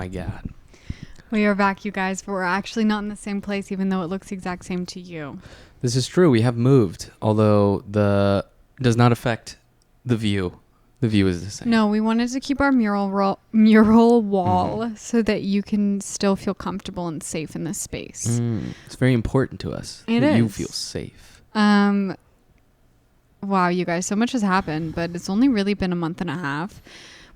my God. We are back, you guys, but we're actually not in the same place, even though it looks the exact same to you. This is true. We have moved, although does not affect the view. The view is the same. No, we wanted to keep our mural wall so that you can still feel comfortable and safe in this space. It's very important to us It that is. you feel safe. Wow, you guys, so much has happened, but it's only really been a month and a half.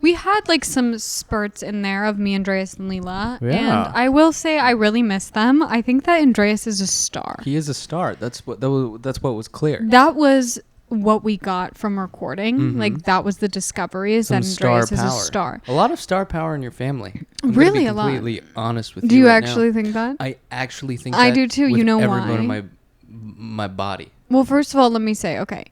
We had like some spurts in there of me, Andreas, and Leela. Yeah. And I will say I really miss them. I think that Andreas is a star. He is a star. That's what was clear. That was what we got from recording. Mm-hmm. Like that was the discovery is that Andreas is a star. A lot of star power in your family. I'm Really gonna be a lot. Completely honest with you. Do you right actually now. think that? I actually think I that do too. with You know every why? bone of my body. Well, first of all, let me say, okay.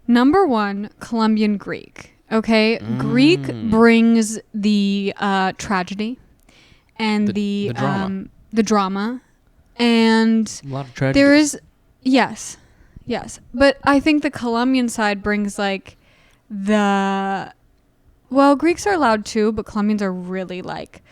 Number one, Colombian Greek. Okay, Greek brings the tragedy and the drama, and A lot of tragedy. there is yes, but I think the Colombian side brings like Greeks are allowed too, but Colombians are really like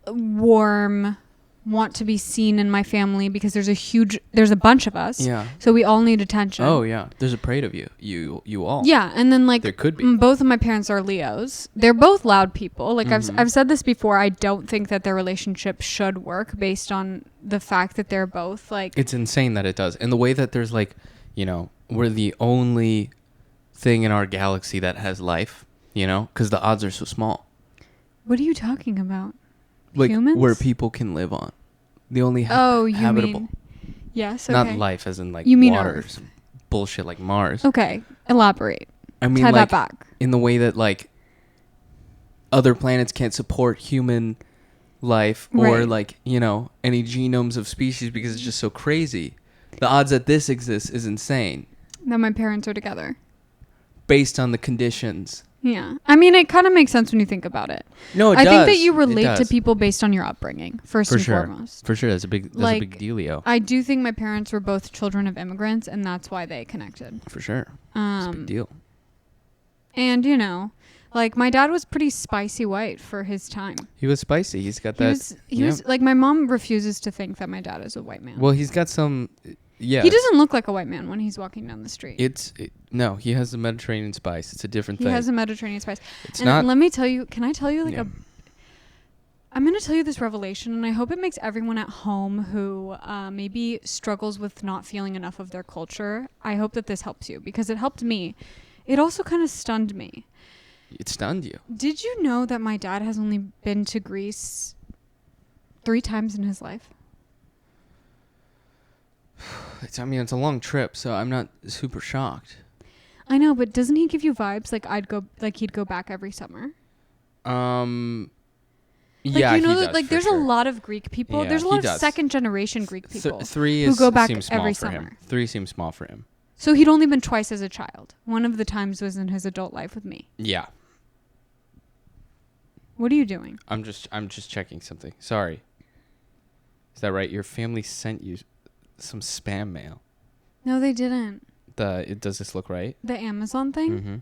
warm, want to be seen in my family because there's a bunch of us. Yeah. So we all need attention. Oh yeah. There's a parade of you. You all. Yeah, and then like There could be. both of my parents are Leos. They're both loud people. Like I've said this before. I don't think that their relationship should work based on the fact that they're both like. It's insane that it does, and the way that there's like, we're the only thing in our galaxy that has life. Because the odds are so small. What are you talking about? Like Humans? where people can live on. The only You habitable. mean? Yes. Okay. Not life as in like You mean water or Earth. some bullshit like Mars. Okay. Elaborate. I mean, Tie like that back. in the way that like other planets can't support human life or Right. like any genomes of species because it's just so crazy. The odds that this exists is insane That my parents are together. based on the conditions. Yeah. I mean, it kind of makes sense when you think about it. No, it I does. think that you It relate to does. people based on your upupbringing, first For and sure. foremost. For sure, that's a big dealio. I do think my parents were both children of immigrants, and that's why they connected. For sure, it's a big deal. And like my dad was pretty spicy white for his time. He was spicy. He's got He that. was like, my mom refuses to think that my dad is a white man. Well, he's got some. Yeah. He doesn't look like a white man when he's walking down the street. No, he has the Mediterranean spice. It's a different He thing. has a Mediterranean spice. It's and not. let me tell you, can I tell you like Yeah. I'm going to tell you this revelation, and I hope it makes everyone at home who maybe struggles with not feeling enough of their culture. I hope that this helps you because it helped me. It also kind of stunned me. It stunned you. Did you know that my dad has only been to Greece 3 times in his life? It's a long trip, so I'm not super shocked. I know, but doesn't he give you vibes like he'd go back every summer? Yeah, Like, he does, like for there's sure. a lot of Greek people. Yeah, There's a he lot of does. second generation Greek people 3 who go back seems small every for summer. him. 3 seems small for him. So he'd only been twice as a child. One of the times was in his adult life with me. Yeah, What are you doing? I'm just checking something. Sorry. Is that right? Your family sent you some spam mail. No, they didn't. Does this look right? The Amazon thing? Mm-hmm.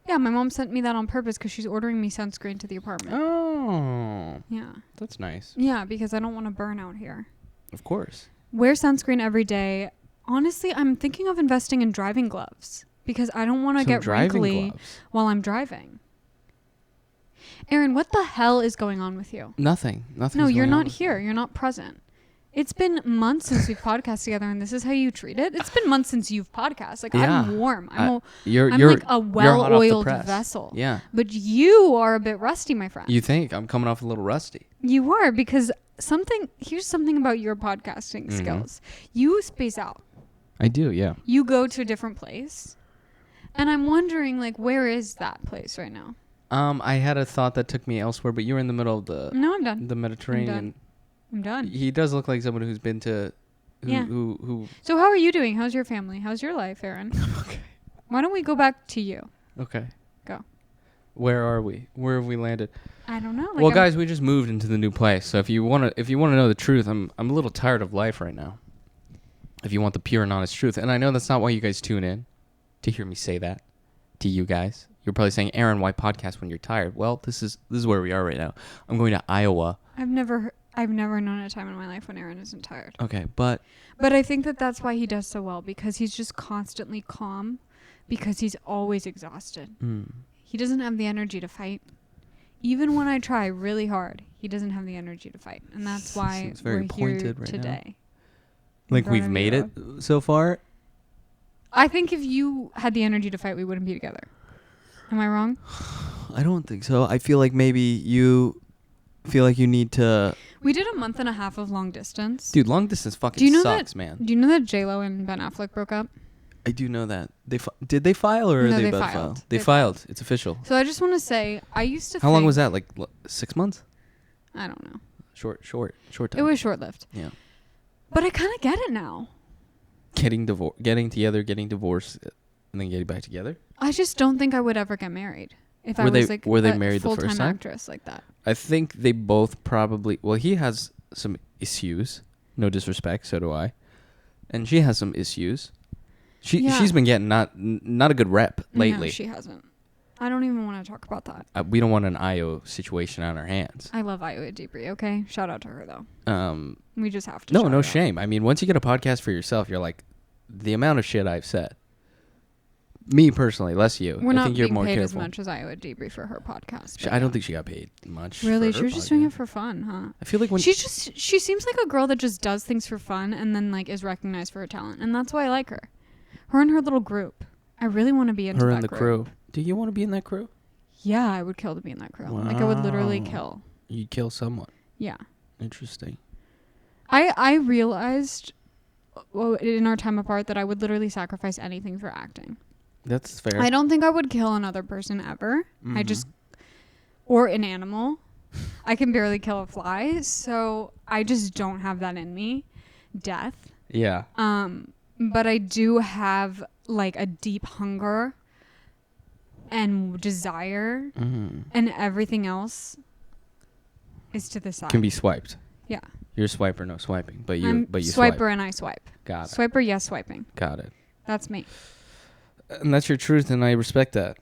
Yeah, my mom sent me that on purpose because she's ordering me sunscreen to the apartment. Oh, Yeah. that's nice. Yeah, because I don't want to burn out here. Of course. Wear sunscreen every day. Honestly, I'm thinking of investing in driving gloves because I don't want to Some get driving wrinkly gloves. while I'm driving. Aaron, what the hell is going on with you? Nothing. No, you're not here. You're not present. It's been months since we've podcasted together, and this is how you treat it. It's been months since you've podcasted. Like, Yeah. I'm warm. I'm You're like a you're hot off the well-oiled press. vessel. Yeah. But you are a bit rusty, my friend. You think I'm coming off a little rusty? You are, because here's something about your podcasting skills. You space out. I do. Yeah. You go to a different place. And I'm wondering, like, where is that place right now? I had a thought that took me elsewhere, but you were in the middle of No, I'm done. the Mediterranean. I'm done. He does look like someone who's been to. Yeah. Who So how are you doing? How's your family? How's your life, Aaron? Okay. Why don't we go back to you? Okay. Go. Where are we? Where have we landed? I don't know. Well, guys, we just moved into the new place. So if you want to know the truth, I'm a little tired of life right now. If you want the pure and honest truth, and I know that's not why you guys tune in to hear me say that to you guys. You're probably saying, Aaron, why podcast when you're tired? Well, this is where we are right now. I'm going to Iowa. I've never known a time in my life when Aaron isn't tired. Okay, but I think that's why he does so well, because he's just constantly calm, because he's always exhausted. He doesn't have the energy to fight. Even when I try really hard, he doesn't have the energy to fight, and that's why we're here right today. Like we've made it so far. I think if you had the energy to fight, we wouldn't be together. Am I wrong? I don't think so. I feel like maybe you feel like you need to... We did a month and a half of long distance. Dude, long distance fucking sucks, man. Do you know that J-Lo and Ben Affleck broke up? I do know that. Did they file or no, are they about to filed. file? They filed. It's official. So I just want to say, I used to How long was that? Like 6 months? I don't know. Short time. It was short-lived. Yeah. But I kind of get it now. Getting together, getting divorced, and then getting back together? I just don't think I would ever get married if I was like were they a married the first full-time time? actress like that. I think they both probably... Well, he has some issues. No disrespect, so do I. And she has some issues. She's been getting not a good rep lately. No, she hasn't. I don't even want to talk about that. We don't want an IO situation on our hands. I love Iowa Debris, okay? Shout out to her, though. We just have to. No shame. I mean, once you get a podcast for yourself, you're like, the amount of shit I've said. Me personally, less you. We're I not think you're being more paid careful. as much as Iowa Debris for her podcast. I don't think she got paid much. Really? For She her was just podcast. doing it for fun, huh? I feel like when she seems like a girl that just does things for fun and then like is recognized for her talent, and that's why I like her. Her and her little group. I really want to be into her that and the group. crew. Do you want to be in that crew? Yeah, I would kill to be in that crew. Wow. Like I would literally kill. You'd kill someone. Yeah. Interesting. I realized in our time apart that I would literally sacrifice anything for acting. That's fair. I don't think I would kill another person ever. Mm-hmm. Or an animal. I can barely kill a fly, so I just don't have that in me. Death. Yeah. But I do have like a deep hunger and desire, and everything else is to the side. Can be swiped. Yeah. You're a swiper, no swiping, but you swiper swipe. and I swipe. Got it. Swiper, yes, swiping. Got it. That's me. And that's your truth, and I respect that.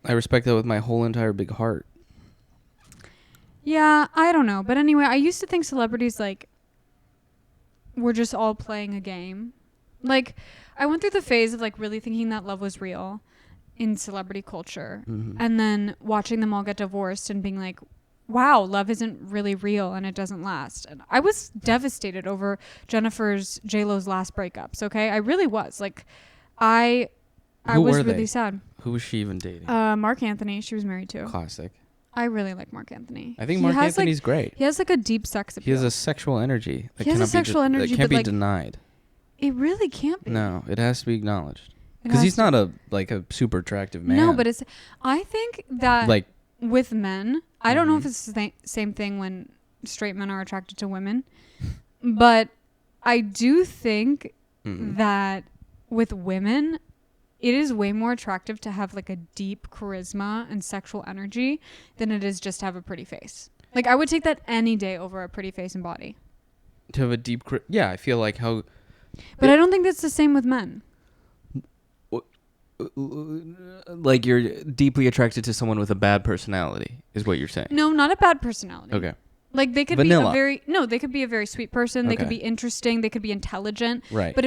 I respect that with my whole entire big heart. Yeah, I don't know. But anyway, I used to think celebrities, like, were just all playing a game. Like, I went through the phase of, like, really thinking that love was real in celebrity culture. Mm-hmm. And then watching them all get divorced and being like, wow, love isn't really real and it doesn't last. And I was devastated over J-Lo's last breakups, okay? I really was. Like, I was really sad. Who was she even dating? Mark Anthony, she was married to. Classic. I really like Mark Anthony. I think Mark Anthony's great. He has like a deep sex appeal. He has a sexual energy. He has a sexual energy that can't be like, denied. It really can't be. No, it has to be acknowledged. Because he's not a super attractive man. No, but I think that like with men, I don't know if it's the same thing when straight men are attracted to women, but I do think that with women, it is way more attractive to have like a deep charisma and sexual energy than it is just to have a pretty face. Like I would take that any day over a pretty face and body. To have a deep, yeah, I feel like how. But I don't think that's the same with men. Like you're deeply attracted to someone with a bad personality, is what you're saying. No, not a bad personality. Okay. Like they could Vanilla. they could be a very sweet person. They could be interesting. They could be intelligent. Right. But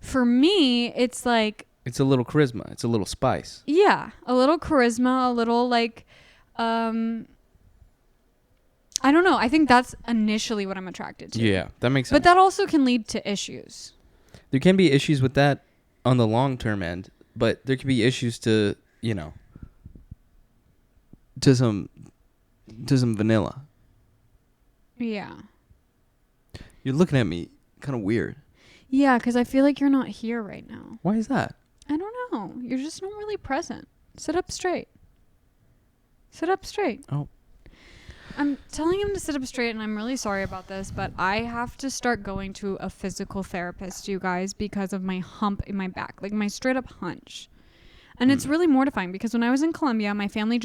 for me, it's like. It's a little charisma. It's a little spice. Yeah. A little charisma, a little like, I don't know. I think that's initially what I'm attracted to. Yeah, that makes sense. But that also can lead to issues. There can be issues with that on the long-term end, but there can be issues to, to some vanilla. Yeah. You're looking at me kind of weird. Yeah, because I feel like you're not here right now. Why is that? I don't know. You're just not really present. Sit up straight. Sit up straight. Oh. I'm telling him to sit up straight, and I'm really sorry about this, but I have to start going to a physical therapist, you guys, because of my hump in my back. Like, my straight-up hunch. And it's really mortifying, because when I was in Colombia, my family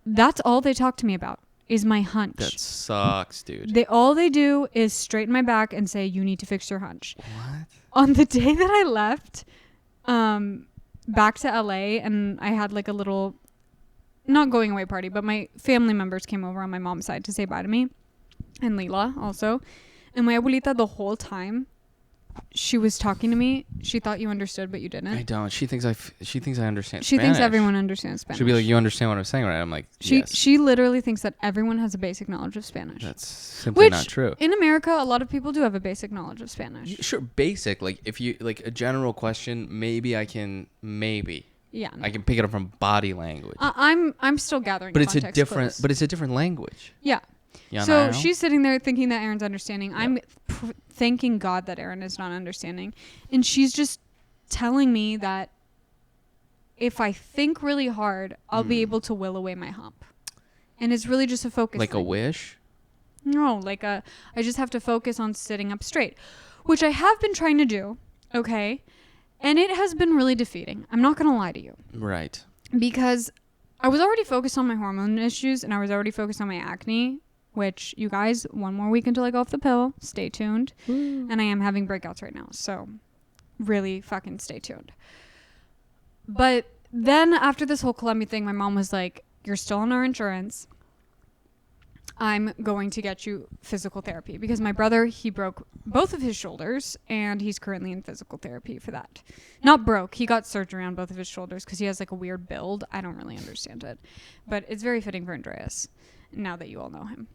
that's all they talk to me about, is my hunch. That sucks, dude. All they do is straighten my back and say, you need to fix your hunch. What? On the day that I left, back to LA, and I had like a little, not going away party, but my family members came over on my mom's side to say bye to me, and Leela also. And my abuelita, the whole time she was talking to me, she thought you understood, but you didn't. I don't. She thinks I understand She Spanish. thinks everyone understands Spanish. She'll be like, you understand what I'm saying, right? I'm like, yes. She literally thinks that everyone has a basic knowledge of Spanish. That's simply not true. In America, a lot of people do have a basic knowledge of Spanish. Sure, basic. Like, if you, like, a general question, maybe I can pick it up from body language. I'm still gathering but context clues. But it's a different language. Yeah. So she's sitting there thinking that Aaron's understanding. Yep. I'm thanking God that Aaron is not understanding. And she's just telling me that if I think really hard, I'll be able to will away my hump. And it's really just a focus Like thing. A wish? No, I just have to focus on sitting up straight, which I have been trying to do, okay? And it has been really defeating. I'm not going to lie to you. Right. Because I was already focused on my hormone issues, and I was already focused on my acne, which, you guys, one more week until I go off the pill. Stay tuned. And I am having breakouts right now, so really fucking stay tuned. But then after this whole Columbia thing, my mom was like, you're still on our insurance. I'm going to get you physical therapy. Because my brother, he broke both of his shoulders, and he's currently in physical therapy for that. Not broke. He got surgery on both of his shoulders because he has like a weird build. I don't really understand it. But it's very fitting for Andreas, now that you all know him.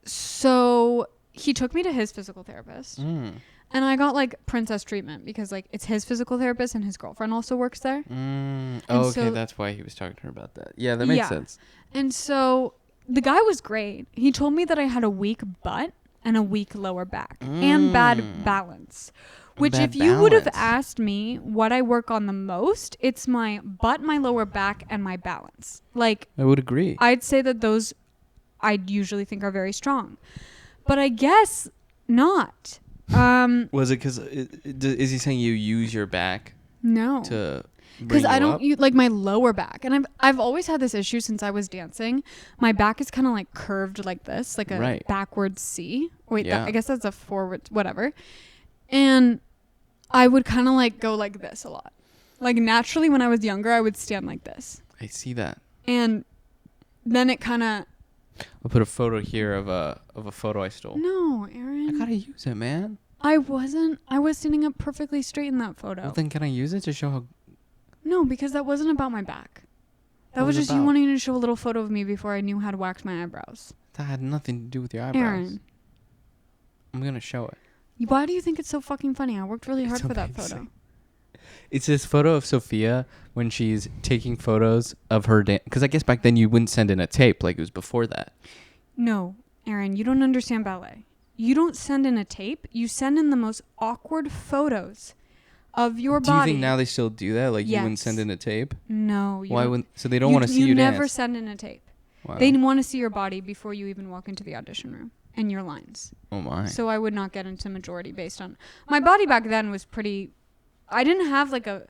So he took me to his physical therapist. And I got like princess treatment because like it's his physical therapist and his girlfriend also works there. Oh, okay. That's why he was talking to her about that. Yeah, that makes sense. And so the guy was great. He told me that I had a weak butt and a weak lower back and bad balance. Which if you would have asked me what I work on the most, it's my butt, my lower back, and my balance. Like, I would agree. I'd say that those I'd usually think are very strong. But I guess not. Was it because is he saying you use your back? No, because I don't use like my lower back, and I've always had this issue since I was dancing. My back is kind of like curved like this, like a backwards C. Wait, I guess that's a forward, whatever. And I would kind of like go like this a lot. Like naturally, when I was younger, I would stand like this. I see that. And then it kind of. I'll put a photo here of a photo I stole. No, Aaron. I gotta use it, man. I wasn't. I was standing up perfectly straight in that photo. Well, then can I use it to show how? No, because that wasn't about my back. That was just you wanting to show a little photo of me before I knew how to wax my eyebrows. That had nothing to do with your eyebrows. Aaron. I'm gonna show it. Why do you think it's so fucking funny? I worked really hard for that photo. It's this photo of Sophia when she's taking photos of her dance. Because I guess back then you wouldn't send in a tape like it was before that. No, Aaron, you don't understand ballet. You don't send in a tape. You send in the most awkward photos of your body. Do you think now they still do that? Like you wouldn't send in a tape? No. Why wouldn't? So they don't want to see you dance? You never send in a tape. Wow. They want to see your body before you even walk into the audition room and your lines. Oh my. So I would not get into majority based on... My body back then was pretty... I didn't have like a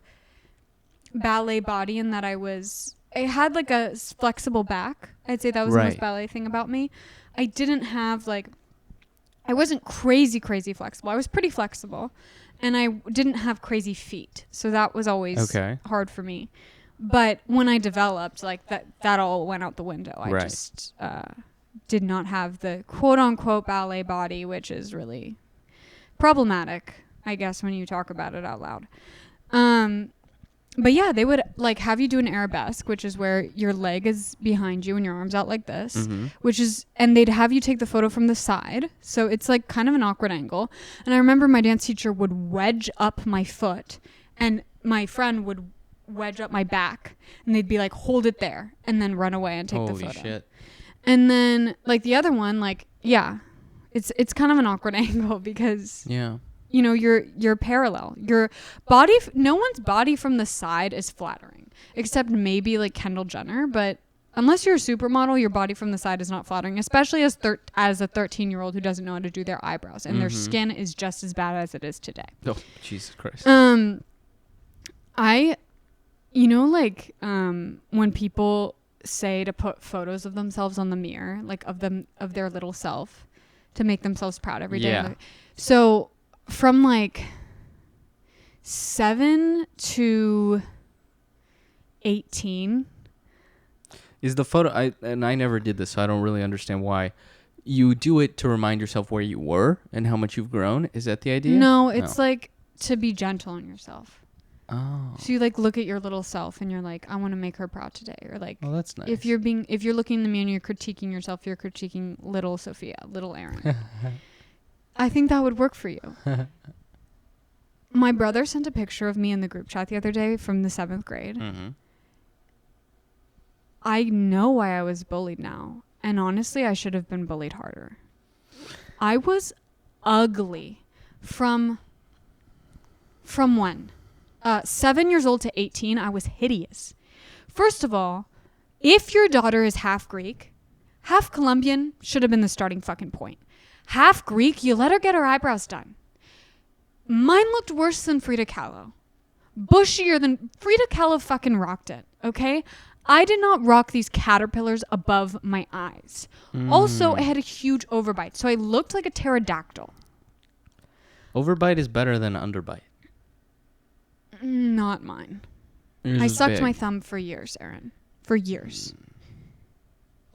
ballet body in that I had like a flexible back. I'd say that was the most ballet thing about me. I didn't have like... I wasn't crazy flexible. I was pretty flexible. And I didn't have crazy feet. So that was always hard for me. But when I developed, like that all went out the window. I just did not have the quote unquote ballet body, which is really problematic, I guess, when you talk about it out loud. But yeah, they would like have you do an arabesque, which is where your leg is behind you and your arms out like this, and they'd have you take the photo from the side. So it's like kind of an awkward angle. And I remember my dance teacher would wedge up my foot and my friend would wedge up my back and they'd be like, hold it there and then run away and take the photo. Holy shit. And then like the other one, like, yeah, it's kind of an awkward angle because you know, you're parallel. Your body, no one's body from the side is flattering, except maybe like Kendall Jenner. But unless you're a supermodel, your body from the side is not flattering, especially as a 13-year-old who doesn't know how to do their eyebrows and their skin is just as bad as it is today. Oh, Jesus Christ. You know, like when people say to put photos of themselves on the mirror, like of their little self, to make themselves proud every day. Yeah. So from like 7 to 18. Is the photo, I never did this, so I don't really understand why. You do it to remind yourself where you were and how much you've grown? Is that the idea? No, it's like to be gentle on yourself. Oh. So you like look at your little self and you're like, I want to make her proud today. Or like, oh, that's nice. if you're looking in the mirror and you're critiquing yourself, you're critiquing little Sophia, little Erin. I think that would work for you. My brother sent a picture of me in the group chat the other day from the 7th grade. Mm-hmm. I know why I was bullied now. And honestly, I should have been bullied harder. I was ugly from when? 7 years old to 18, I was hideous. First of all, if your daughter is half Greek, half Colombian should have been the starting fucking point. Half Greek, you let her get her eyebrows done. Mine looked worse than Frida Kahlo. Bushier than Frida Kahlo fucking rocked it, okay? I did not rock these caterpillars above my eyes. Also, I had a huge overbite, so I looked like a pterodactyl. Overbite is better than underbite. Not mine. I sucked my thumb for years, Erin. For years.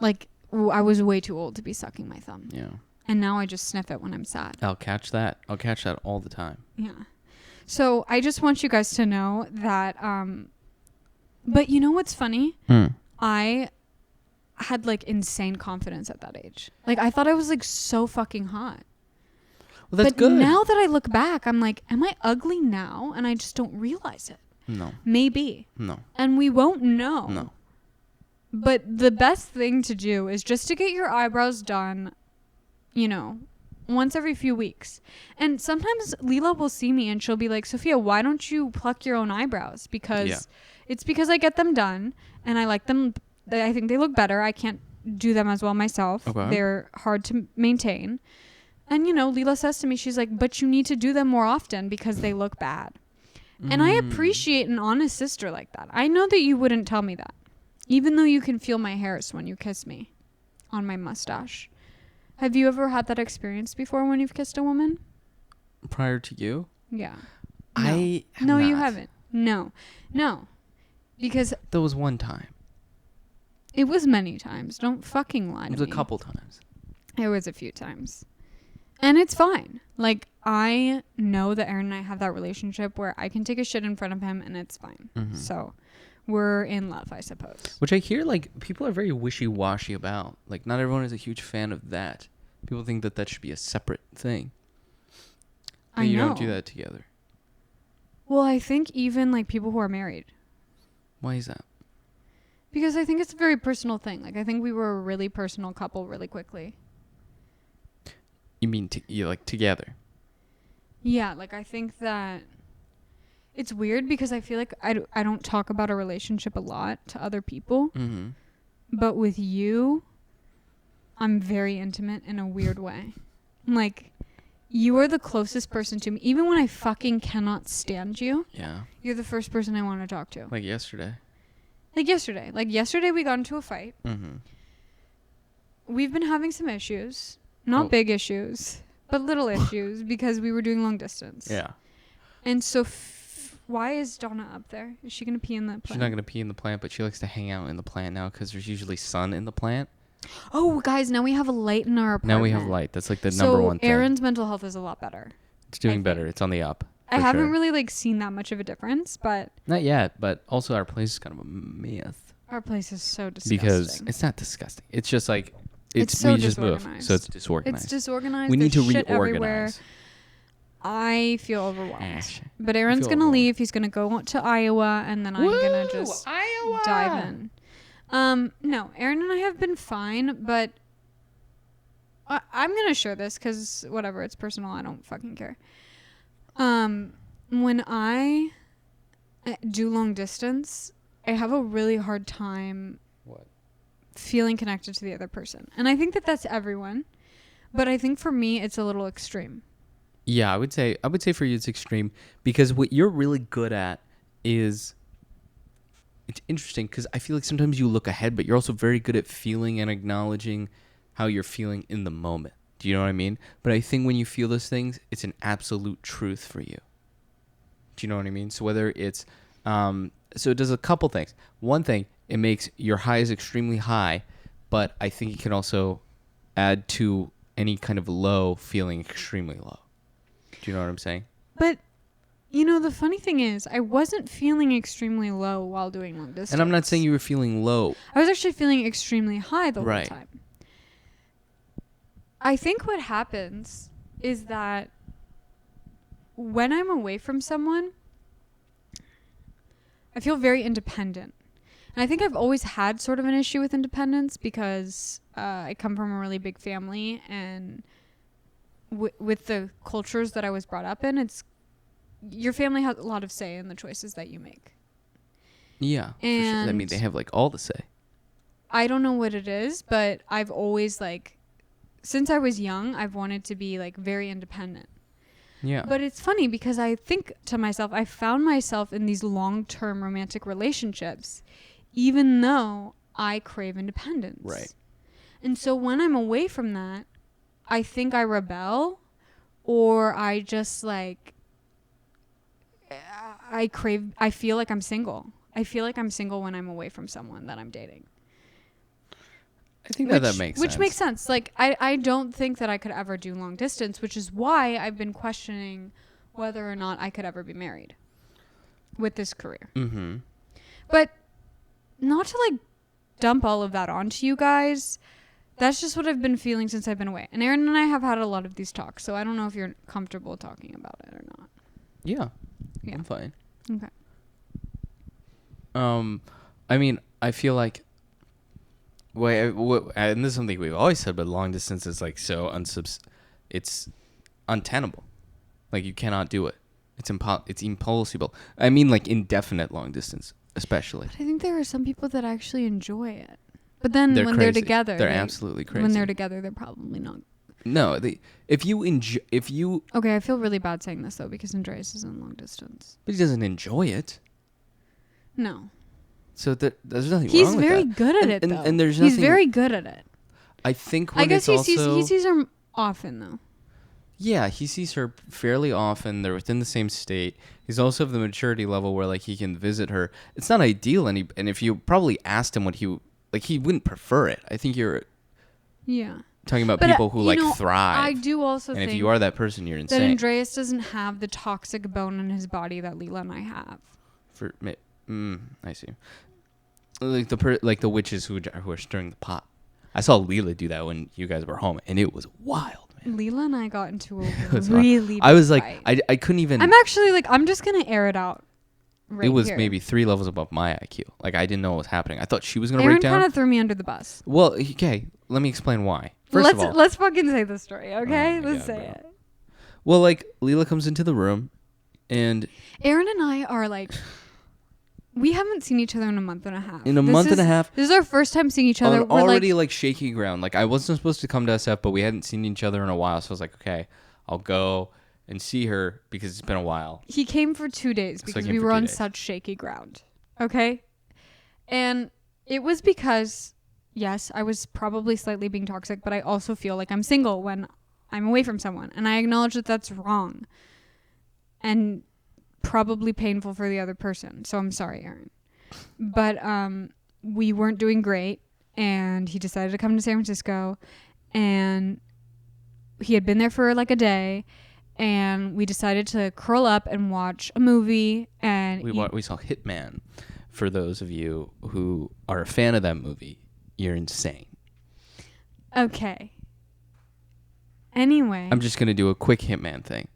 Like, I was way too old to be sucking my thumb. Yeah. And now I just sniff it when I'm sad. I'll catch that all the time. Yeah. So I just want you guys to know that, but you know what's funny? I had like insane confidence at that age. Like I thought I was like so fucking hot. Well, that's good. But now that I look back, I'm like, am I ugly now? And I just don't realize it. No. Maybe. No. And we won't know. No. But the best thing to do is just to get your eyebrows done, you know, once every few weeks. And sometimes Leela will see me and she'll be like, Sophia, why don't you pluck your own eyebrows? Because it's because I get them done and I like them. I think they look better. I can't do them as well myself. Okay. They're hard to maintain. And, you know, Leela says to me, she's like, but you need to do them more often because they look bad. And I appreciate an honest sister like that. I know that you wouldn't tell me that. Even though you can feel my hairs when you kiss me on my mustache. Have you ever had that experience before when you've kissed a woman? Prior to you? Yeah. No. You haven't. No. Because there was one time. It was many times. Don't fucking lie to me. It was a couple times. It was a few times. And it's fine. Like, I know that Aaron and I have that relationship where I can take a shit in front of him and it's fine. Mm-hmm. So we're in love, I suppose. Which I hear, like, people are very wishy-washy about. Like, not everyone is a huge fan of that. People think that that should be a separate thing. But you don't do that together. Well, I think even, like, people who are married. Why is that? Because I think it's a very personal thing. Like, I think we were a really personal couple really quickly. You mean, like, together? Yeah, like, I think that it's weird because I feel like I don't talk about a relationship a lot to other people. Mm-hmm. But with you, I'm very intimate in a weird way. Like, you are the closest person to me. Even when I fucking cannot stand you, you're the first person I want to talk to. Like yesterday. Like yesterday we got into a fight. Mm-hmm. We've been having some issues. Not big issues, but little issues because we were doing long distance. Yeah. And so why is Donna up there? Is she going to pee in the plant? She's not going to pee in the plant, but she likes to hang out in the plant now because there's usually sun in the plant. Oh, guys, now we have a light in our apartment. Now we have light. That's like the number one thing. So Aaron's mental health is a lot better. It's doing better. It's on the up. I haven't really like seen that much of a difference, but... Not yet, but also our place is kind of a myth. Our place is so disgusting. Because it's not disgusting. It's just like... It's so we just moved, so it's disorganized. It's disorganized. We need to reorganize. Everywhere. I feel overwhelmed. But Aaron's going to leave. He's going to go to Iowa, and then I'm going to just dive in. No, Aaron and I have been fine, but I'm going to share this because whatever, it's personal. I don't fucking care. When I do long distance, I have a really hard time feeling connected to the other person. And I think that that's everyone. But I think for me, it's a little extreme. Yeah, I would say for you it's extreme because what you're really good at is... It's interesting because I feel like sometimes you look ahead, but you're also very good at feeling and acknowledging how you're feeling in the moment. Do you know what I mean? But I think when you feel those things, it's an absolute truth for you. Do you know what I mean? So whether it's, so it does a couple things. One thing, it makes your highs extremely high, but I think it can also add to any kind of low feeling extremely low. Do you know what I'm saying? But, you know, the funny thing is, I wasn't feeling extremely low while doing long distance. And I'm not saying you were feeling low. I was actually feeling extremely high the Right. whole time. I think what happens is that when I'm away from someone, I feel very independent. And I think I've always had sort of an issue with independence because I come from a really big family, and with the cultures that I was brought up in, it's your family has a lot of say in the choices that you make. Yeah, for sure. I mean, they have like all the say. I don't know what it is, but I've always since I was young, I've wanted to be like very independent. Yeah. But it's funny because I think to myself, I found myself in these long-term romantic relationships, even though I crave independence. Right. And so when I'm away from that, I think I rebel, or I just I feel like I'm single. I feel like I'm single when I'm away from someone that I'm dating. I think that makes sense. Which makes sense. Like, I don't think that I could ever do long distance, which is why I've been questioning whether or not I could ever be married with this career. Mm-hmm. But not to dump all of that onto you guys. That's just what I've been feeling since I've been away. And Aaron and I have had a lot of these talks, so I don't know if you're comfortable talking about it or not. Yeah. I'm fine. Okay. I mean, I feel like, and this is something we've always said, but long distance is so it's untenable. Like, you cannot do it. It's impossible. I mean, indefinite long distance, especially. But I think there are some people that actually enjoy it. But then they're when crazy. they're together, they're absolutely crazy. When they're together, they're probably not. No, if you Okay, I feel really bad saying this though because Andreas is in long distance. But he doesn't enjoy it. No. So there's nothing wrong with that. He's very good at it, though. And there's nothing. He's very good at it. I think. I guess he sees her often though. Yeah, he sees her fairly often. They're within the same state. He's also of the maturity level where he can visit her. It's not ideal, and if you probably asked him what he wouldn't prefer it. I think you're. Yeah. Talking about people who thrive. I do also think. And if you are that person, you're insane. That Andreas doesn't have the toxic bone in his body that Leela and I have. I see. The witches who are stirring the pot. I saw Leela do that when you guys were home, and it was wild, man. Leela and I got into a really. I was fight. I couldn't even. I'm actually I'm just gonna air it out. Right it was here. Maybe 3 levels above my IQ. I didn't know what was happening. I thought she was gonna break down. Aaron kind of threw me under the bus. Well, okay. Let me explain why. First of all, let's fucking say the story, okay? Let's say it. Well, Leela comes into the room, and Aaron and I are we haven't seen each other in a month and a half. In a month and a half, this is our first time seeing each other. We're already shaky ground. I wasn't supposed to come to SF, but we hadn't seen each other in a while, so I was like, okay, I'll go and see her because it's been a while. He came for 2 days because we were on such shaky ground. Okay? And it was because, yes, I was probably slightly being toxic, but I also feel like I'm single when I'm away from someone. And I acknowledge that that's wrong. And probably painful for the other person. So I'm sorry, Aaron. But we weren't doing great. And he decided to come to San Francisco. And he had been there for a day. And we decided to curl up and watch a movie. And we saw Hitman. For those of you who are a fan of that movie, you're insane. Okay. Anyway. I'm just going to do a quick Hitman thing.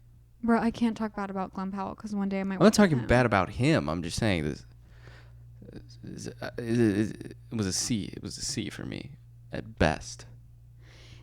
Bro, I can't talk bad about Glenn Powell because one day I might. I'm not talking bad about him. I'm just saying this. It was a C. It was a C for me at best.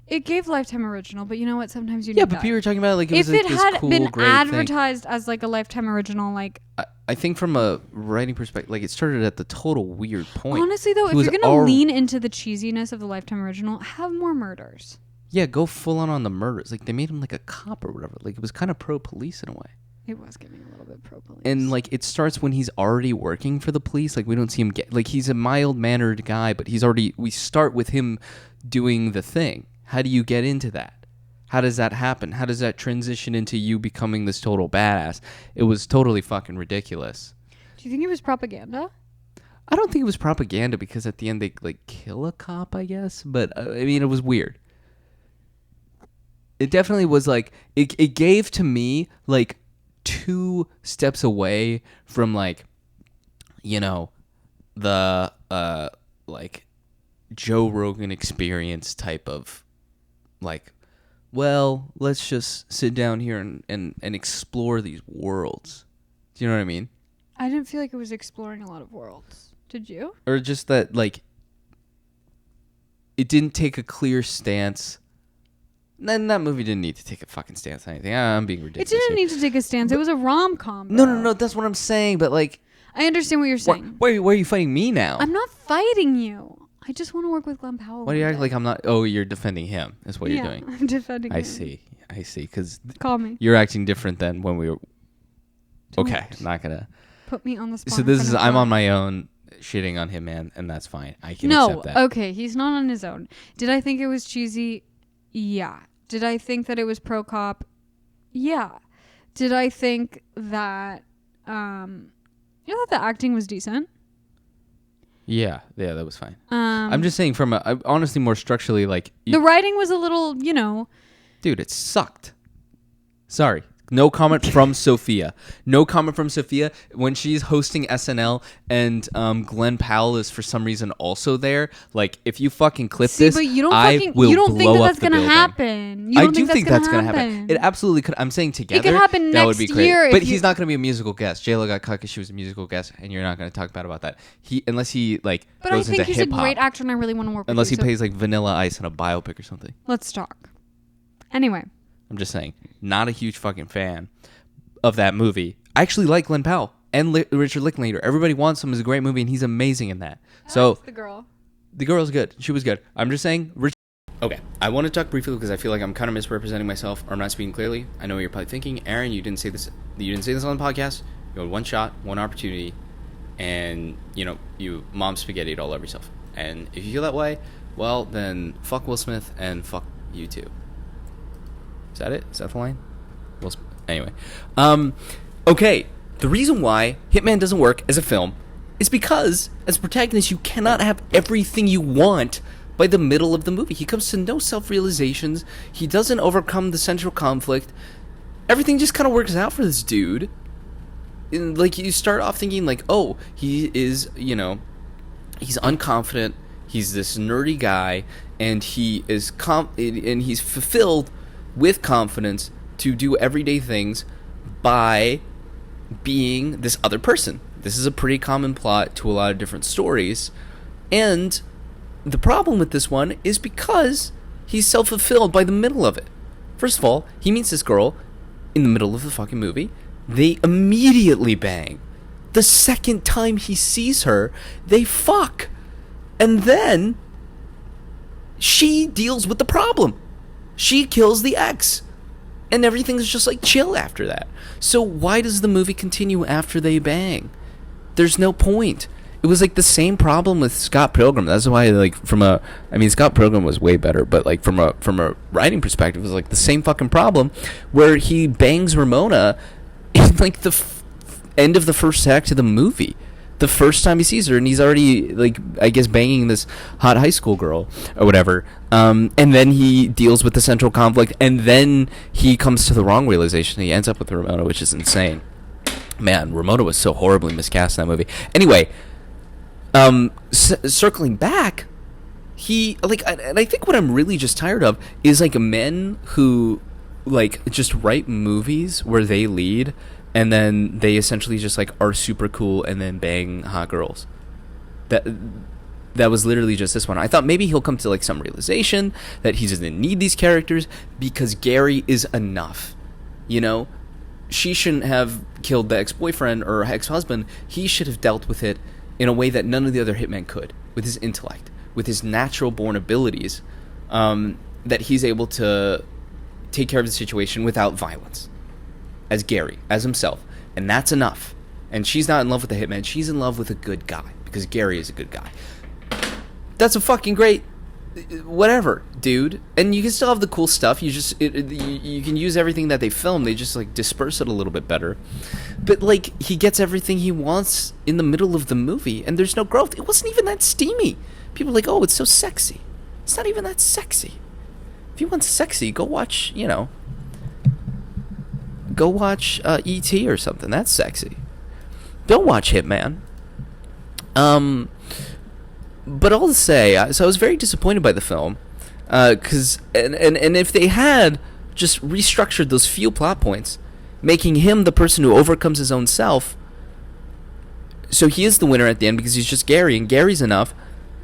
It gave Lifetime Original, but you know what? Sometimes you need but people were talking about it if was it this had cool, been great advertised as a Lifetime Original, I think from a writing perspective, it started at the total weird point. Honestly, though, if you're gonna lean into the cheesiness of the Lifetime Original, have more murders. Yeah, go full on the murders. They made him a cop or whatever. It was kind of pro-police in a way. It was getting a little bit pro-police. And it starts when he's already working for the police. We don't see him he's a mild-mannered guy, but we start with him doing the thing. How do you get into that? How does that happen? How does that transition into you becoming this total badass? It was totally fucking ridiculous. Do you think it was propaganda? I don't think it was propaganda because at the end they like kill a cop, I guess. But I mean, it was weird. It definitely was like it gave to me like 2 steps away from like, you know, the like Joe Rogan Experience type of like, well, let's just sit down here and explore these worlds. Do you know what I mean? I didn't feel like it was exploring a lot of worlds. Did you? Or just that, like, it didn't take a clear stance. Then that movie didn't need to take a fucking stance on anything. I'm being ridiculous. It didn't here. need to take a stance. It was a rom-com. No. That's what I'm saying. But, like... I understand what you're saying. Why are you fighting me now? I'm not fighting you. I just want to work with Glenn Powell. Why do you act like I'm not... Oh, you're defending him. Is what you're doing. I'm defending him. I see. Because... Call me. You're acting different than when we were... Okay. I'm not going to... Put me on the spot. So this is... I'm on my own shitting on Hitman, and that's fine. I can accept that. No. Okay. He's not on his own. Did I think it was cheesy? Yeah. Did I think that it was pro-cop? Yeah. Did I think that... I thought the acting was decent. Yeah, that was fine. I'm just saying honestly more structurally, like... The writing was a little, Dude, it sucked. Sorry. No comment from Sophia. No comment from Sophia. When she's hosting SNL and Glenn Powell is for some reason also there, like, if you fucking clip this, but you don't I will you don't think blow that's up the gonna building. happen. I do think that's going to happen. It absolutely could. I'm saying together, it could happen that next would be great. year. But he's not going to be a musical guest. J-Lo got cut because she was a musical guest, and you're not going to talk bad about that. Unless he, like, but goes I think into he's hip-hop. a great actor, and I really want to work with him. Unless he plays, like, Vanilla Ice in a biopic or something. Let's talk. Anyway. I'm just saying, not a huge fucking fan of that movie. I actually like Glenn Powell and Richard Linklater. Everybody Wants Him is a great movie, and he's amazing in that. So the girl. The girl's good. She was good. I'm just saying. Okay, I want to talk briefly because I feel like I'm kind of misrepresenting myself, or I'm not speaking clearly. I know what you're probably thinking, Aaron. You didn't say this. You didn't say this on the podcast. You had one shot, one opportunity, and you mom spaghettied all over yourself. And if you feel that way, well, then fuck Will Smith and fuck you too. Is that it? Is that the line? Will Smith. Anyway, okay. The reason why Hitman doesn't work as a film is because as a protagonist, you cannot have everything you want by the middle of the movie. He comes to no self-realizations. He doesn't overcome the central conflict. Everything just kind of works out for this dude. And, like, you start off thinking, like, oh, he is, he's unconfident. He's this nerdy guy, and he is and he's fulfilled with confidence to do everyday things by being this other person. This is a pretty common plot to a lot of different stories. And the problem with this one is because he's self-fulfilled by the middle of it. First of all, he meets this girl in the middle of the fucking movie. They immediately bang. The second time he sees her, they fuck. And then she deals with the problem. She kills the ex. And everything's just like chill after that. So why does the movie continue after they bang? There's no point. It was like the same problem with Scott Pilgrim. That's why, like, Scott Pilgrim was way better, but like from a writing perspective, it was like the same fucking problem where he bangs Ramona in like the end of the first act of the movie. The first time he sees her, and he's already, like, I guess, banging this hot high school girl or whatever. And then he deals with the central conflict, and then he comes to the wrong realization. He ends up with Ramona, which is insane. Man, Ramona was so horribly miscast in that movie. Anyway, circling back, and I think what I'm really just tired of is, like, men who, like, just write movies where they lead, and then they essentially just, like, are super cool and then bang hot girls. That was literally just this one. I thought maybe he'll come to, like, some realization that he doesn't need these characters because Gary is enough. She shouldn't have killed the ex-boyfriend or ex-husband. He should have dealt with it in a way that none of the other hitmen could, with his intellect, with his natural-born abilities, that he's able to take care of the situation without violence. As Gary, as himself. And that's enough. And she's not in love with the hitman. She's in love with a good guy. Because Gary is a good guy. That's a fucking great whatever, dude. And you can still have the cool stuff. You can use everything that they film. They just like disperse it a little bit better. But like he gets everything he wants in the middle of the movie, and there's no growth. It wasn't even that steamy. People are like, oh, it's so sexy. It's not even that sexy. If you want sexy, go watch, E.T. or something. That's sexy. Don't watch Hitman. But all to say, so I was very disappointed by the film, because and if they had just restructured those few plot points, making him the person who overcomes his own self, so he is the winner at the end because he's just Gary, and Gary's enough.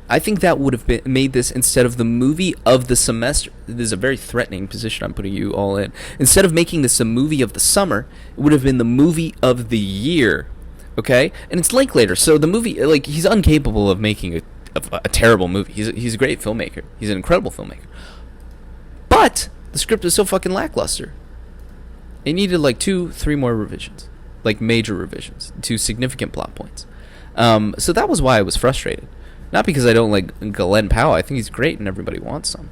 I think that would have made this, instead of the movie of the semester. This is a very threatening position I'm putting you all in. Instead of making this a movie of the summer, it would have been the movie of the year. Okay, and it's Linklater, so the movie, like, he's incapable of making a terrible movie. He's a great filmmaker. He's an incredible filmmaker. But the script is so fucking lackluster. It needed like 2-3 more revisions, like major revisions to significant plot points. So that was why I was frustrated. Not because I don't like Glenn Powell. I think he's great and everybody wants him.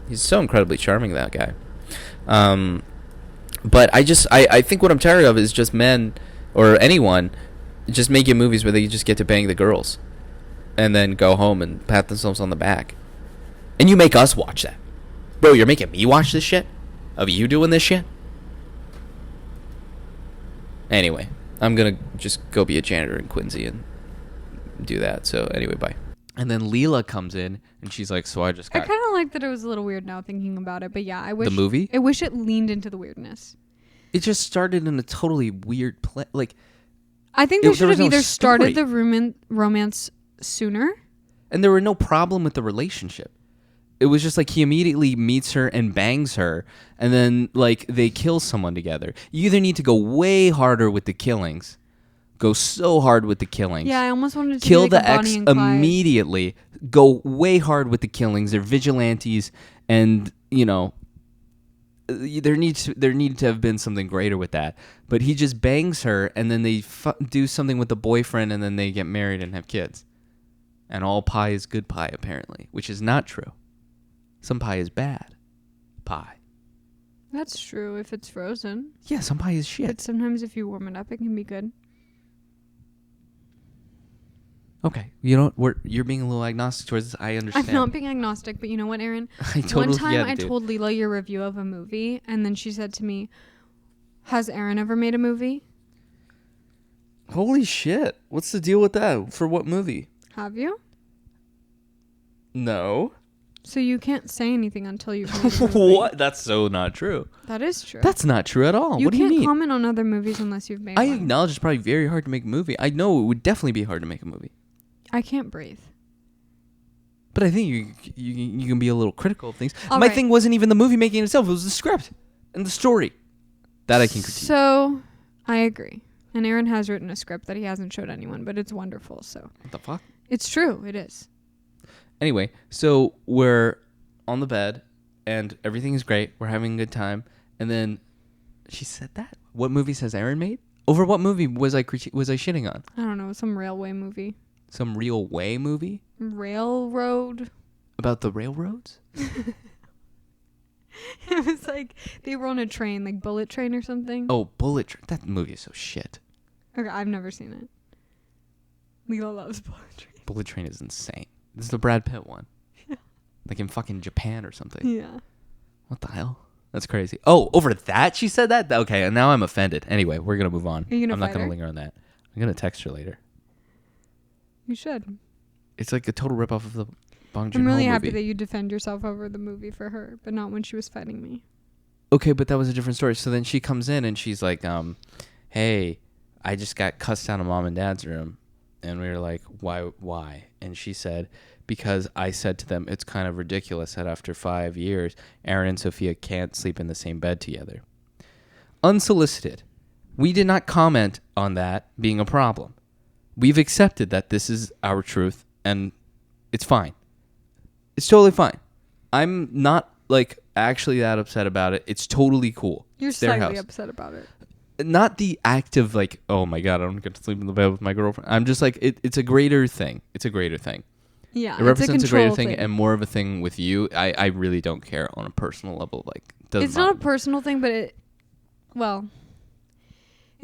He's so incredibly charming, that guy. But I think what I'm tired of is just men or anyone just making movies where they just get to bang the girls and then go home and pat themselves on the back. And you make us watch that. Bro, you're making me watch this shit? Of you doing this shit? Anyway, I'm going to just go be a janitor in Quincy and do that. So anyway, bye. And then Leela comes in and she's like, so I just got... I kind of like that it was a little weird now thinking about it. But yeah, I wish... The movie? I wish it leaned into the weirdness. It just started in a totally weird place. Like, I think they should have either started the romance sooner. And there were no problem with the relationship. It was just like he immediately meets her and bangs her, and then like they kill someone together. You either need to go way harder with the killings, go so hard with the killings. Yeah, I almost wanted to kill like the ex immediately. Go way hard with the killings. They're vigilantes, and there needs to have been something greater with that. But he just bangs her, and then they do something with the boyfriend, and then they get married and have kids. And all pie is good pie, apparently, which is not true. Some pie is bad pie. That's true if it's frozen. Yeah, some pie is shit. But sometimes if you warm it up, it can be good. Okay, you're being a little agnostic towards this. I understand. I'm not being agnostic, but you know what, Aaron? One time I told Leela your review of a movie, and then she said to me, has Aaron ever made a movie? Holy shit. What's the deal with that? For what movie? Have you? No. So you can't say anything until you've made a movie. What? That's so not true. That is true. That's not true at all. What do you mean? You can't comment on other movies unless you've made one. I acknowledge it's probably very hard to make a movie. I know it would definitely be hard to make a movie. I can't breathe. But I think you can be a little critical of things. All My right. thing wasn't even the movie making itself. It was the script and the story. That I can critique. So, I agree. And Aaron has written a script that he hasn't showed anyone, but it's wonderful. So What the fuck? It's true. It is. Anyway, so we're on the bed, and everything is great. We're having a good time. And then she said that. What movies has Aaron made? Over what movie was I shitting on? I don't know. Some railway movie. Some real way movie? Railroad. About the railroads? It was like they were on a train, like Bullet Train or something. Oh, Bullet Train. That movie is so shit. Okay, I've never seen it. Leela loves Bullet Train. Bullet Train is insane. This is the Brad Pitt one. Yeah. Like in fucking Japan or something. Yeah. What the hell? That's crazy. Oh, over that she said that? Okay, and now I'm offended. Anyway, we're going to move on. I'm not going to linger on that. I'm going to text her later. You should. It's like a total ripoff of the Bong Joon-ho I'm really movie. happy that you defend yourself over the movie for her, but not when she was fighting me. Okay, but that was a different story. So then she comes in and she's like, hey, I just got cussed out of mom and dad's room. And we were like, why? And she said, because I said to them, it's kind of ridiculous that after 5 years, Aaron and Sophia can't sleep in the same bed together. Unsolicited. We did not comment on that being a problem. We've accepted that this is our truth, and it's fine. It's totally fine. I'm not, like, actually that upset about it. It's totally cool. You're it's their slightly house. upset about it. Not the act of, like, oh, my God, I don't get to sleep in the bed with my girlfriend. I'm just like, it's a greater thing. It's a greater thing. Yeah, It represents a greater control thing and more of a thing with you. I really don't care on a personal level. Like, it's not a personal thing, but it's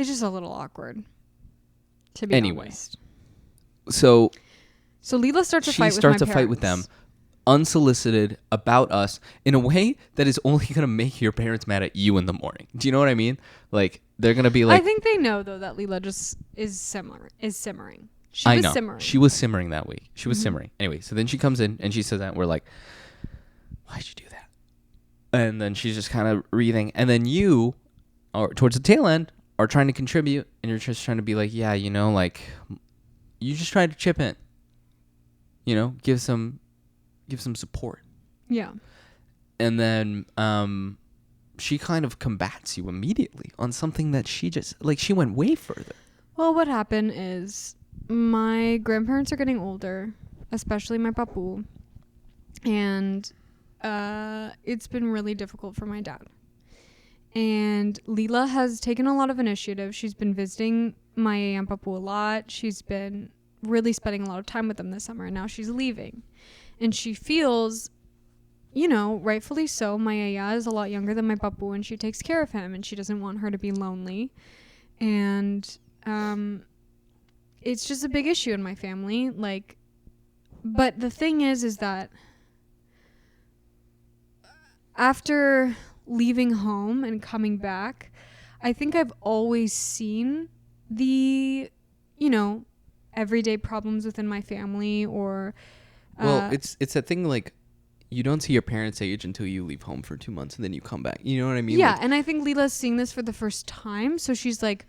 just a little awkward, to be honest. So Leela starts a fight with my parents. She starts a fight with them, unsolicited, about us, in a way that is only going to make your parents mad at you in the morning. Do you know what I mean? Like, they're going to be like... I think they know, though, that Leela just is simmering. I know. She was simmering that week. She was simmering. Anyway, so then she comes in and she says that, and we're like, why'd you do that? And then she's just kind of breathing. And then you, or towards the tail end, are trying to contribute, and you're just trying to be like, yeah, you know, like, you just try to chip in. You know, give some support. Yeah. And then she kind of combats you immediately on something that she just, like, she went way further. Well, what happened is my grandparents are getting older, especially my papu, and it's been really difficult for my dad. And Leela has taken a lot of initiative. She's been visiting my and papu a lot. She's been really spending a lot of time with them this summer, and now she's leaving. And she feels, you know, rightfully so, my yaya is a lot younger than my papu, and she takes care of him, and she doesn't want her to be lonely. And it's just a big issue in my family. Like, but the thing is that after leaving home and coming back, I think I've always seen the, you know, everyday problems within my family, or well, it's that thing, like, you don't see your parents' age until you leave home for 2 months and then you come back. You know what I mean? Yeah, like, and I think Leela's seeing this for the first time, so she's like,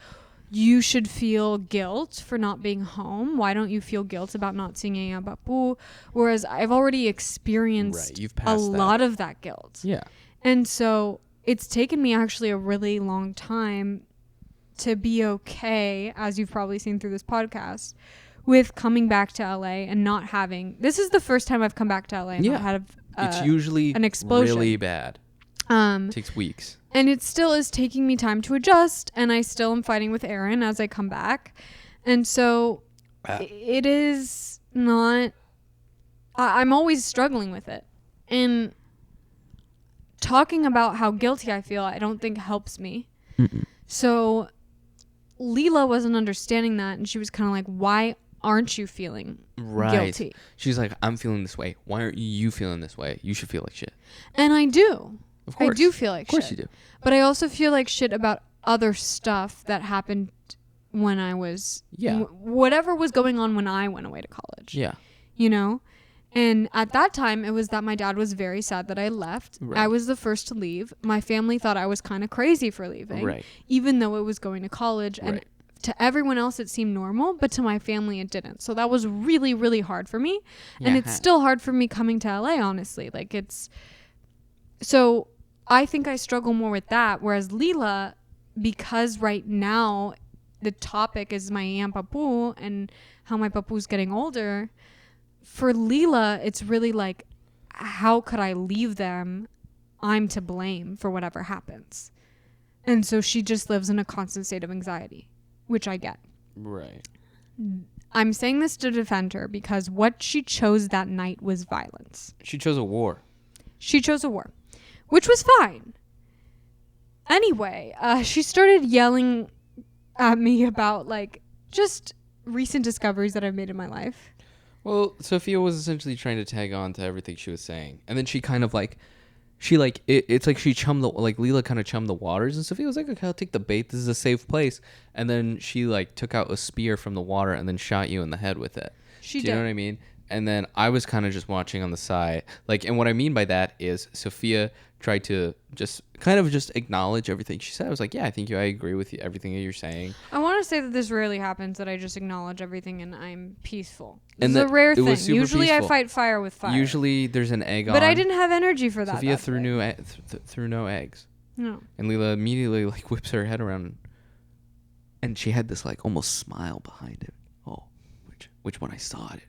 you should feel guilt for not being home. Why don't you feel guilt about not seeing Yaya Bapu? Whereas I've already experienced a lot of that guilt. Yeah. And so it's taken me actually a really long time to be okay, as you've probably seen through this podcast, with coming back to LA and not having... This is the first time I've come back to LA and not had it's usually an explosion. Really bad. It takes weeks. And it still is taking me time to adjust, and I still am fighting with Aaron as I come back. And so it is not... I'm always struggling with it. And talking about how guilty I feel, I don't think helps me. Mm-mm. So Leela wasn't understanding that, and she was kind of like, why aren't you feeling guilty? She's like, I'm feeling this way. Why aren't you feeling this way? You should feel like shit. And I do. Of course. I do feel like shit. Of course you do. But I also feel like shit about other stuff that happened when I was... whatever was going on when I went away to college. Yeah. You know? And at that time, it was that my dad was very sad that I left. Right. I was the first to leave. My family thought I was kind of crazy for leaving. Right. Even though it was going to college. And to everyone else, it seemed normal. But to my family, it didn't. So that was really, really hard for me. Yeah. And it's still hard for me coming to LA, honestly. Like, it's... So I think I struggle more with that. Whereas Leela, because right now the topic is my aunt Papu and how my Papu's getting older... For Leela, it's really like, how could I leave them? I'm to blame for whatever happens. And so she just lives in a constant state of anxiety, which I get. Right. I'm saying this to defend her because what she chose that night was violence. She chose a war. She chose a war, which was fine. Anyway, she started yelling at me about, like, just recent discoveries that I've made in my life. Well, Sophia was essentially trying to tag on to everything she was saying. And then she kind of like, it's like she chummed Leela kind of chummed the waters. And Sophia was like, okay, I'll take the bait. This is a safe place. And then she like took out a spear from the water and then shot you in the head with it. Do you know what I mean? And then I was kind of just watching on the side. Like, and what I mean by that is Sophia tried to just kind of just acknowledge everything she said. I was like, yeah, I agree with you, everything that you're saying. I want to say that this rarely happens, that I just acknowledge everything and I'm peaceful. This is a rare thing. Usually peaceful. I fight fire with fire. Usually there's an egg on. But I didn't have energy for that. Sophia threw no eggs. No. And Leela immediately like whips her head around. And she had this like almost smile behind it. Oh, which when I saw it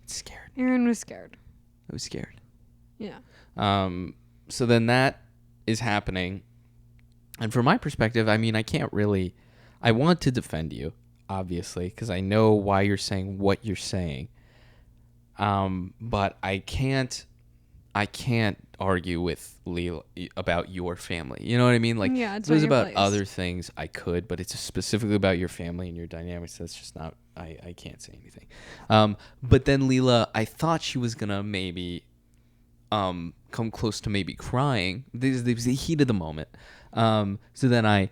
scared me. Aaron was scared. I was scared. Yeah. So then that is happening. And from my perspective, I mean, I want to defend you, obviously, because I know why you're saying what you're saying. But I can't argue with Leela about your family. You know what I mean? Like, Yeah, it's if it was not your about place. other things, I could, but it's specifically about your family and your dynamics. That's just not. I can't say anything. But then Leela, I thought she was gonna maybe come close to maybe crying. This was the heat of the moment. So then I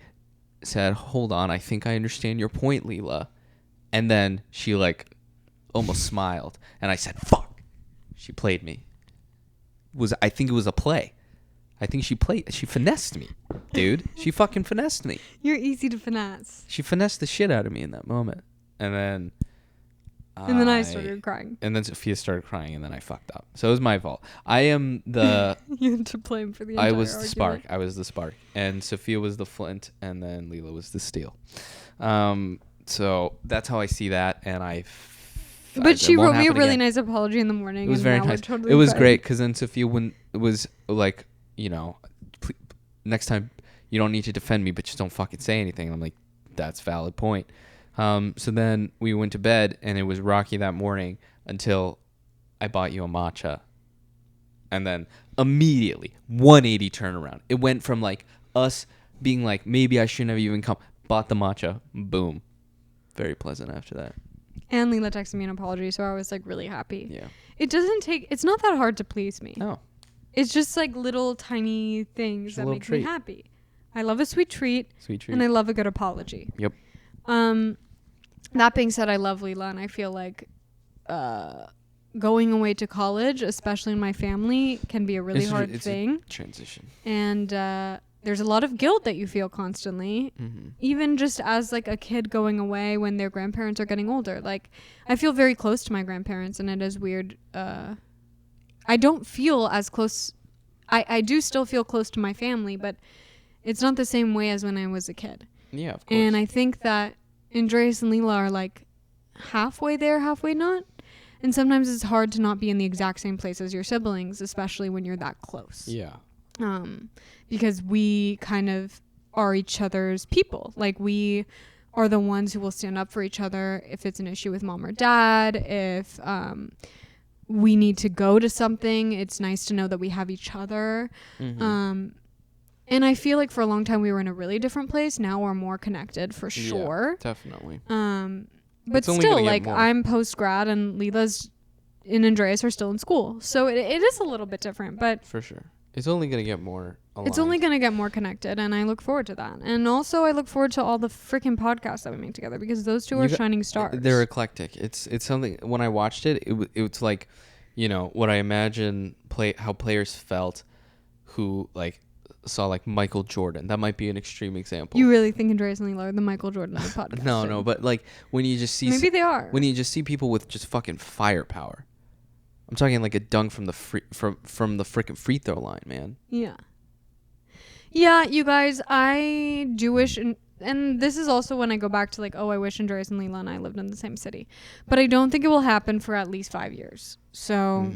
said, "Hold on, I think I understand your point, Leela." And then she like almost smiled, and I said, "Fuck." She played me. I think it was a play. I think she finessed me, dude. She fucking finessed me. You're easy to finesse. She finessed the shit out of me in that moment. And then I started crying. And then Sophia started crying, and then I fucked up. So it was my fault. I am the You had to blame for the entire I was the argument. spark. I was the spark. And Sophia was the flint, and then Leela was the steel. So that's how I see that, and But she wrote me a really nice apology in the morning. It was very nice. It was great because then Sophia was like, next time you don't need to defend me, but just don't fucking say anything. And I'm like, that's valid point. So then we went to bed, and it was rocky that morning until I bought you a matcha. And then immediately 180 turnaround. It went from like us being like, maybe I shouldn't have even come. Bought the matcha. Boom. Very pleasant after that. And Leela texted me an apology, so I was like really happy. Yeah. It's not that hard to please me. No. It's just like little tiny things that make me happy. I love a sweet treat. And I love a good apology. Yep. That being said, I love Leela, and I feel like going away to college, especially in my family, can be a really hard thing. A transition. And there's a lot of guilt that you feel constantly, even just as like a kid going away when their grandparents are getting older. Like, I feel very close to my grandparents, and it is weird. I don't feel as close. I do still feel close to my family, but it's not the same way as when I was a kid. Yeah, of course. And I think that Andreas and Leela are like halfway there, halfway not. And sometimes it's hard to not be in the exact same place as your siblings, especially when you're that close. Yeah. Because we kind of are each other's people. Like, we are the ones who will stand up for each other if it's an issue with mom or dad. If we need to go to something, it's nice to know that we have each other. And I feel like for a long time we were in a really different place. Now we're more connected for sure. Yeah, definitely. But still, like, I'm post-grad and Leela's and Andreas are still in school. So it is a little bit different, but... For sure. It's only going to get more aligned. It's only going to get more connected, and I look forward to that. And also, I look forward to all the freaking podcasts that we make together, because those two are shining stars. They're eclectic. It's something... When I watched it, it's like, what I imagine how players felt who, like, saw, like, Michael Jordan. That might be an extreme example. You really think Andreas and Leela are the Michael Jordan of the podcast? No, but, like, when you just see... Maybe they are. When you just see people with just fucking firepower. I'm talking like a dunk from the freaking free throw line, man. Yeah. Yeah, you guys, I do wish, and this is also when I go back to like, I wish Andreas and Leela and I lived in the same city. But I don't think it will happen for at least 5 years. So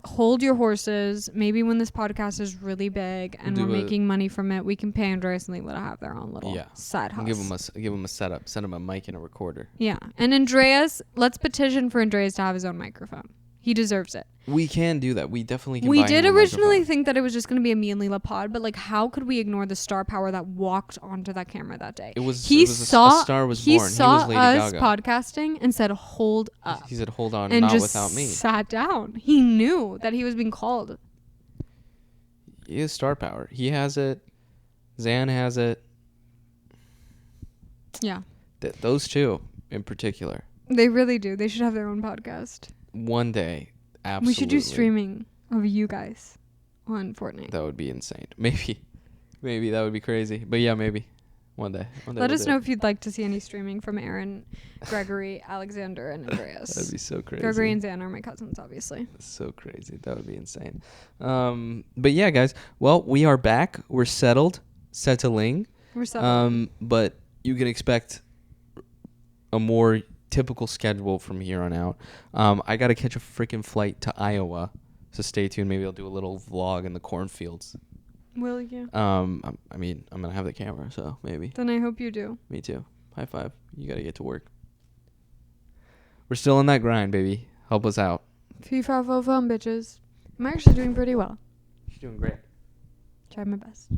hold your horses. Maybe when this podcast is really big and we're making money from it, we can pay Andreas and Leela to have their own little side hustle. Give them a setup. Send them a mic and a recorder. Yeah. And Andreas, let's petition for Andreas to have his own microphone. He deserves it. We can do that. We definitely can. We did originally think that it was just going to be a me and Leela pod, but like, how could we ignore the star power that walked onto that camera that day? A star was born. He saw Lady us Gaga. podcasting and said, "Hold up." He said, "Hold on, and not just without me." Sat down. He knew that he was being called. He has star power. He has it. Zan has it. Yeah. Those two in particular. They really do. They should have their own podcast. One day. Absolutely. We should do streaming of you guys on Fortnite. That would be insane. Maybe that would be crazy. But yeah, maybe one day. Let us know if you'd like to see any streaming from Aaron, Gregory, Alexander, and Andreas. That'd be so crazy. Gregory and Zan are my cousins, obviously. That's so crazy. That would be insane. But yeah, guys. Well, we are back. We're settling. We're settling. But you can expect a more typical schedule from here on out. I gotta catch a freaking flight to Iowa, so stay tuned. Maybe I'll do a little vlog in the cornfields. Will you? I'm gonna have the camera, so maybe. Then I hope you do. Me too. High five. You gotta get to work. We're still on that grind, baby. Help us out. Fee, fa, fo, fum, bitches. I'm actually doing pretty well. She's doing great. Try my best.